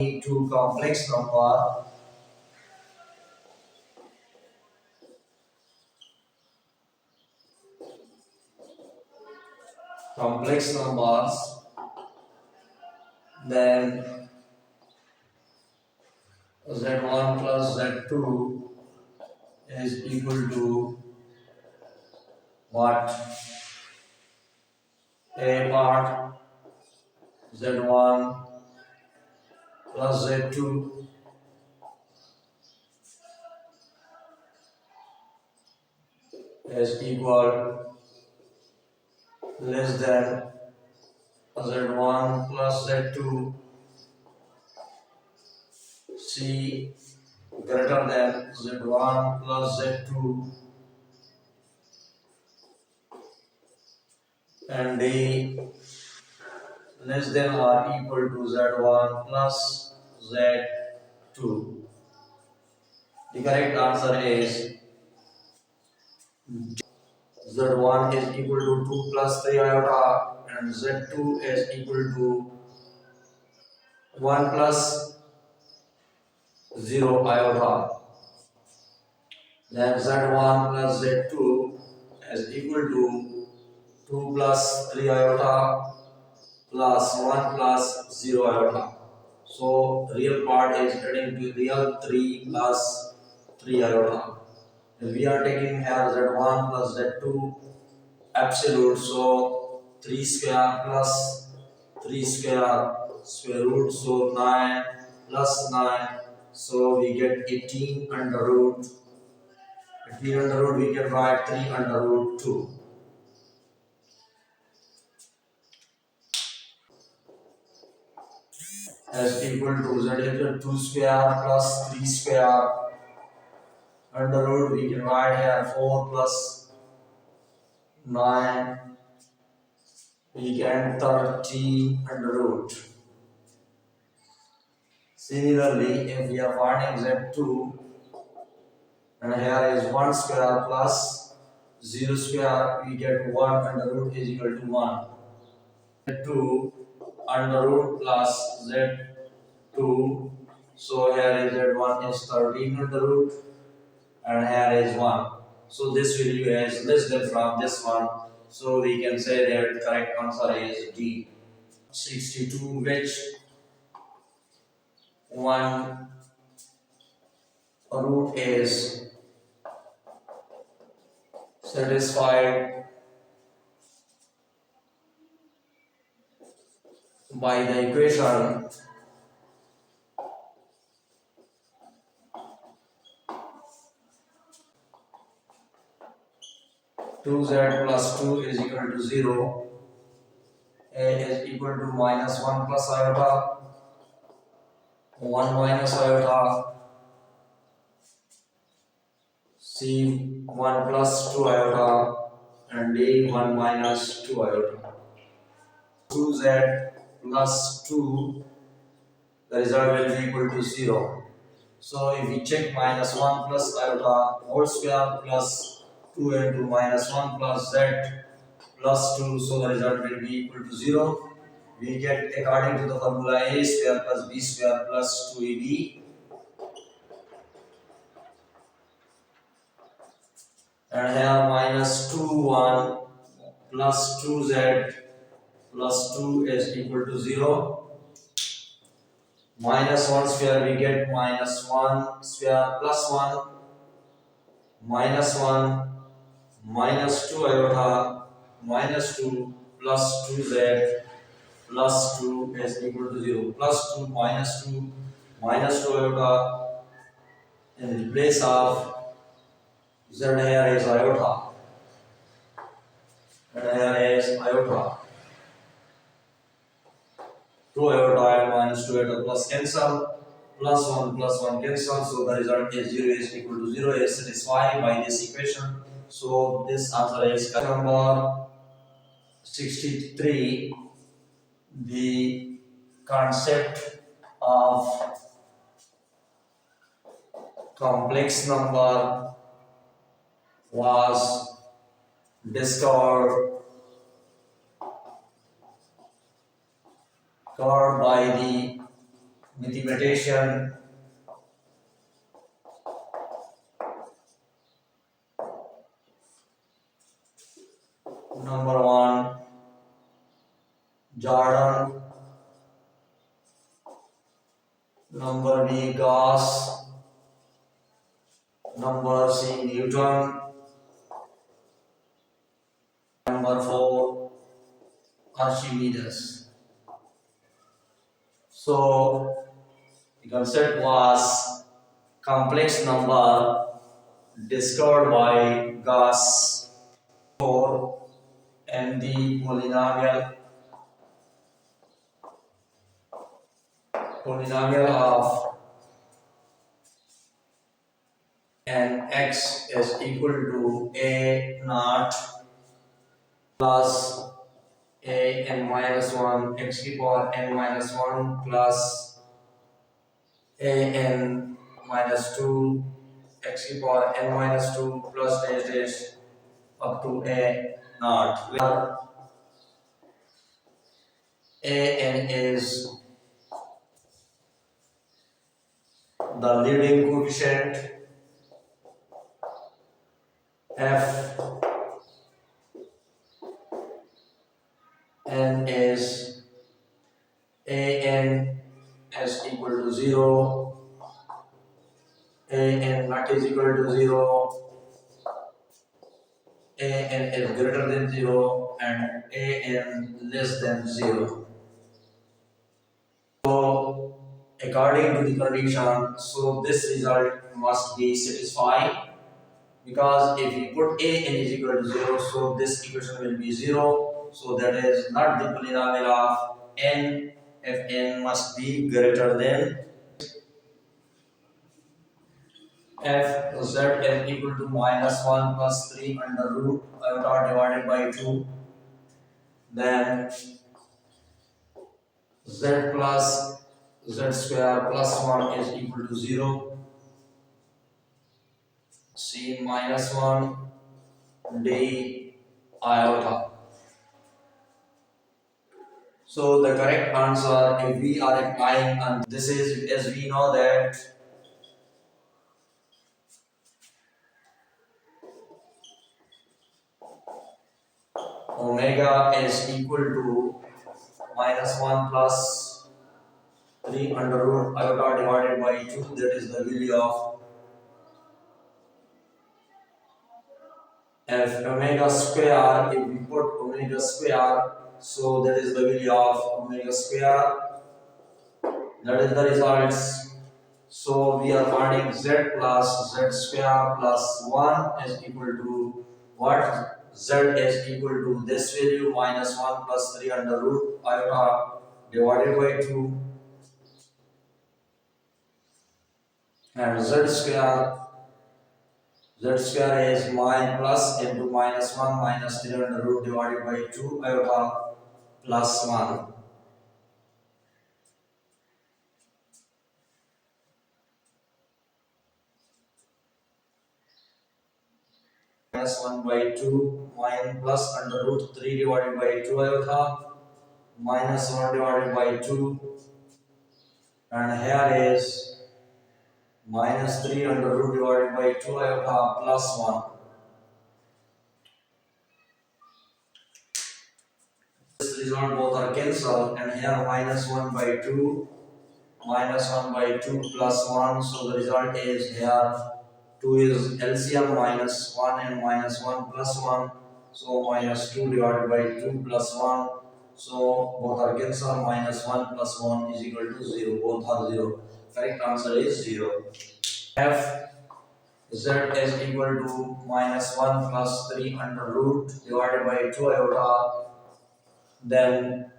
to complex number. Complex numbers, then z1 plus z2 is equal to what? A part z1 plus z2 is equal less than z1 plus z2, c greater than z1 plus z2, and d less than or equal to z1 plus z2. The correct answer is z1 is equal to 2 plus 3 iota and z2 is equal to 1 plus 0 iota. Then z1 plus z2 is equal to 2 plus 3 iota plus 1 plus 0 iota. So real part is adding to real 3 plus 3 iota. If we are taking here z1 plus z2 absolute, so 3 square plus 3 square root, so 9 plus 9, so we get 18 under root. 18 under root we can write 3 under root 2. As equal to z equal to 2 square plus 3 square under root we can write here 4 plus 9, we get 13 under root. Similarly, if we are finding z2 and here is 1 square plus 0 square, we get 1 under root is equal to 1. z2 under root plus z2, so here is z1 is 13 under root and here is 1. So this value is less than from this one. So we can say that the correct answer is D. 62, which one root is satisfied by the equation two z plus 2 is equal to 0, a is equal to minus 1 plus iota, 1 minus iota, c 1 plus 2 iota, and d 1 minus 2 iota. 2z plus 2, the result will be equal to 0. So if we check minus 1 plus iota whole square plus 2 into minus 1 plus z plus 2, so the result will be equal to 0. We get according to the formula a square plus b square plus 2ab, and here minus 2 1 plus 2z plus 2 is equal to 0. Minus 1 square we get minus 1 square plus 1 minus 1 minus 2 iota minus 2 plus 2z plus 2 is equal to 0. Plus 2 minus 2 iota, in place of z here is iota and here is iota. 2 iota and minus 2 iota plus cancel, plus 1 cancel, so the result is 0 is equal to 0 is satisfied by this equation. So this answer is number 63. The concept of complex number was discovered by the mathematician number 1 Jordan, number B Gauss, number C Newton, number 4 Archimedes. So the concept was complex number discovered by Gauss and the polynomial of n x is equal to a naught plus a n minus 1 x to the power n minus 1 plus a n minus 2 x to the power n minus 2 plus dash dash up to a naught, where a n is the leading coefficient, f n is a n is equal to 0, a n not is equal to 0, a n is greater than 0, and a n less than 0. So according to the condition, so this result must be satisfied, because if we put a n is equal to 0, so this equation will be 0, so that is not the polynomial of n. If n must be greater than f z is equal to minus 1 plus 3 under root iota divided by 2, then z plus z square plus 1 is equal to 0, c minus 1 d iota. So the correct answer, if we are applying, and this is, as we know that omega is equal to minus 1 plus 3 under root iota divided by 2, that is the value of f omega square. If we put omega square, so that is the value of omega square, that is the results. So we are finding z plus z square plus 1 is equal to what? Z is equal to this value minus 1 plus 3 under root iota divided by 2, and z square is plus into minus 1 minus 3 under root divided by 2 iota plus 1. Minus 1 by 2 minus plus under root 3 divided by 2 iota minus 1 divided by 2, and here is minus 3 under root divided by 2 iota plus 1. This result both are cancelled, and here minus 1 by 2 plus 1, so the result is here 2 is LCM minus 1 and minus 1 plus 1, so minus 2 divided by 2 plus 1, so both are cancelled, minus 1 plus 1 is equal to 0, both are 0. Correct answer is 0. F z is equal to minus 1 plus 3 under root divided by 2 iota, then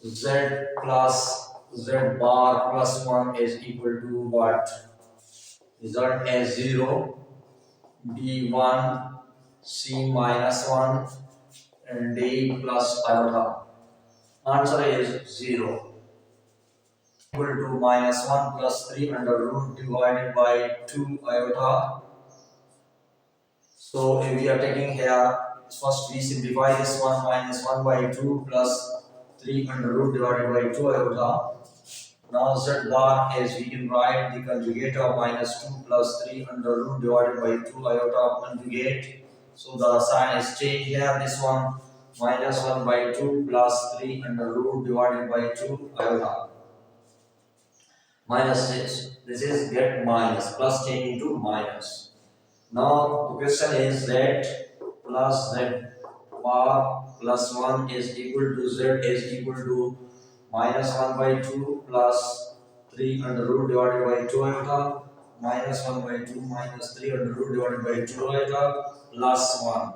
z plus z bar plus 1 is equal to what? Result is 0, d 1, c minus 1, and d plus iota. Answer is 0. Equal to minus 1 plus 3 under root divided by 2 iota. So if we are taking here, first we simplify this one, minus 1 by 2 plus 3 under root divided by 2 iota. Now z bar is we can write the conjugate of minus 2 plus 3 under root divided by 2 iota conjugate. So the sign is changed here. This one minus 1 by 2 plus 3 under root divided by 2 iota minus 6. This is get minus plus change into minus. Now the question is z plus z bar plus 1 is equal to z is equal to minus 1 by 2 plus 3 under root divided by 2 iota minus 1 by 2 minus 3 under root divided by 2 iota plus 1.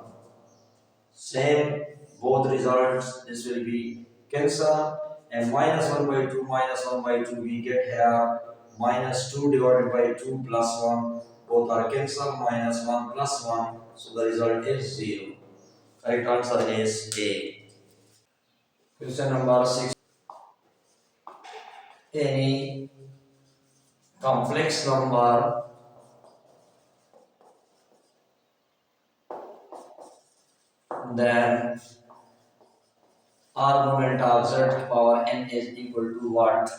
Same both results, this will be cancel, and minus 1 by 2 minus 1 by 2 we get here minus 2 divided by 2 plus 1, both are cancel, minus 1 plus 1, so the result is 0. Correct answer is A. Question number 6. Any complex number then argument of z power n is equal to what?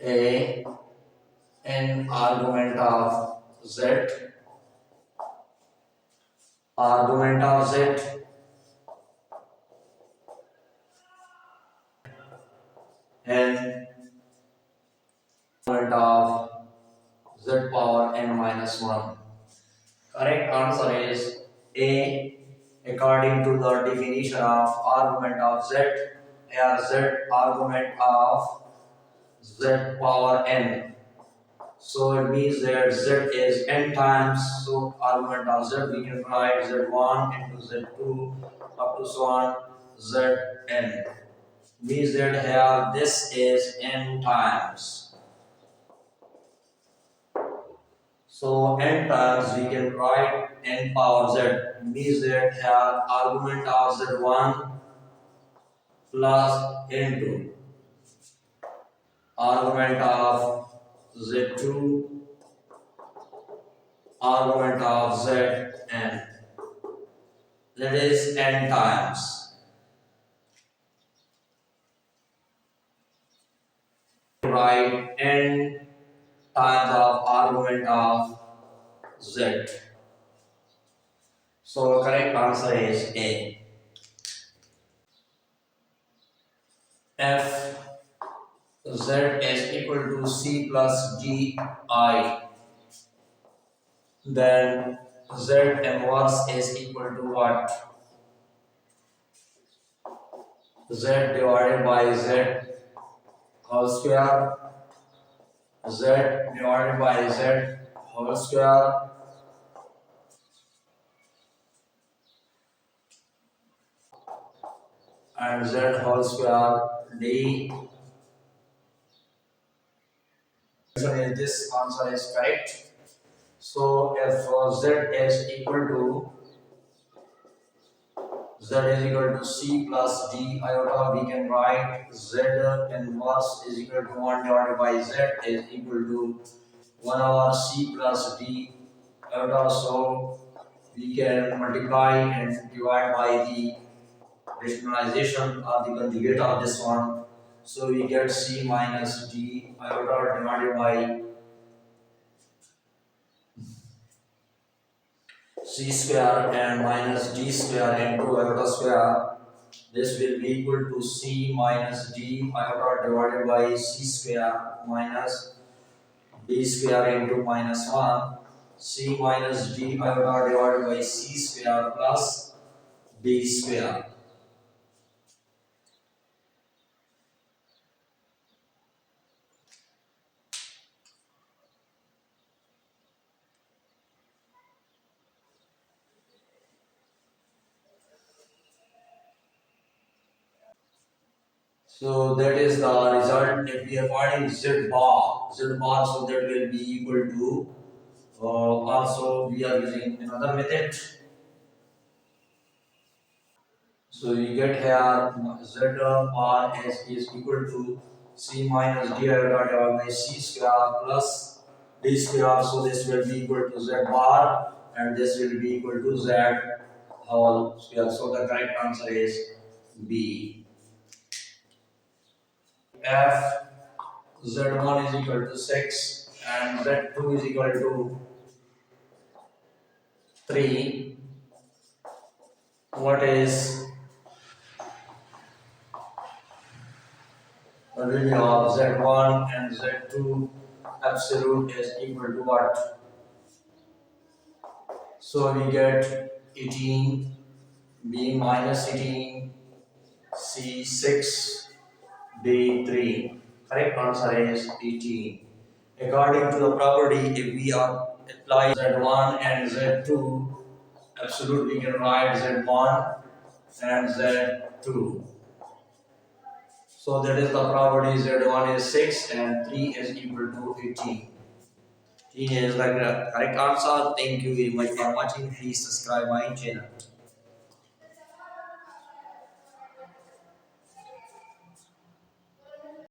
A n argument of z, argument of z and argument of z power n minus 1. Correct answer is A. According to the definition of argument of z, here z argument of z power n. So it means that z is n times. So argument of z we can write z1 into z2 up to so on zn. Means that here this is n times. So n times we can write n power z. Means that here argument of z1 plus n2, argument of z2, argument of zn. That is n times. Write n times of argument of z. So correct answer is A. F z is equal to c plus d I. Then z inverse is equal to what? Z divided by z whole square, z divided by z whole square and z whole square d. This answer is correct. So if z is equal to c plus d iota, we can write z inverse is equal to 1 divided by z is equal to 1 over c plus d iota. So we can multiply and divide by the rationalization of the conjugate of this one. So we get c minus d iota divided by c square and minus d square into iota square. This will be equal to c minus d iota divided by c square minus d square into minus 1. C minus d iota divided by c square plus d square. So that is the result. If we are finding z bar, so that will be equal to also we are using another method. So we get here z bar is equal to c minus d iota divided by c square plus d square. So this will be equal to z bar and this will be equal to z whole square. So the correct answer is B. F Z1 is equal to 6 and Z2 is equal to 3, what is the value of Z1 and Z2 absolute is equal to what? So we get 18, B minus 18, C 6, D 3. Correct answer is 18. According to the property, if we are applying Z1 and Z2, absolute we can write Z1 and Z2. So that is the property Z1 is 6 and 3 is equal to 18. 18 is the correct answer. Thank you very much for watching. Please subscribe my channel.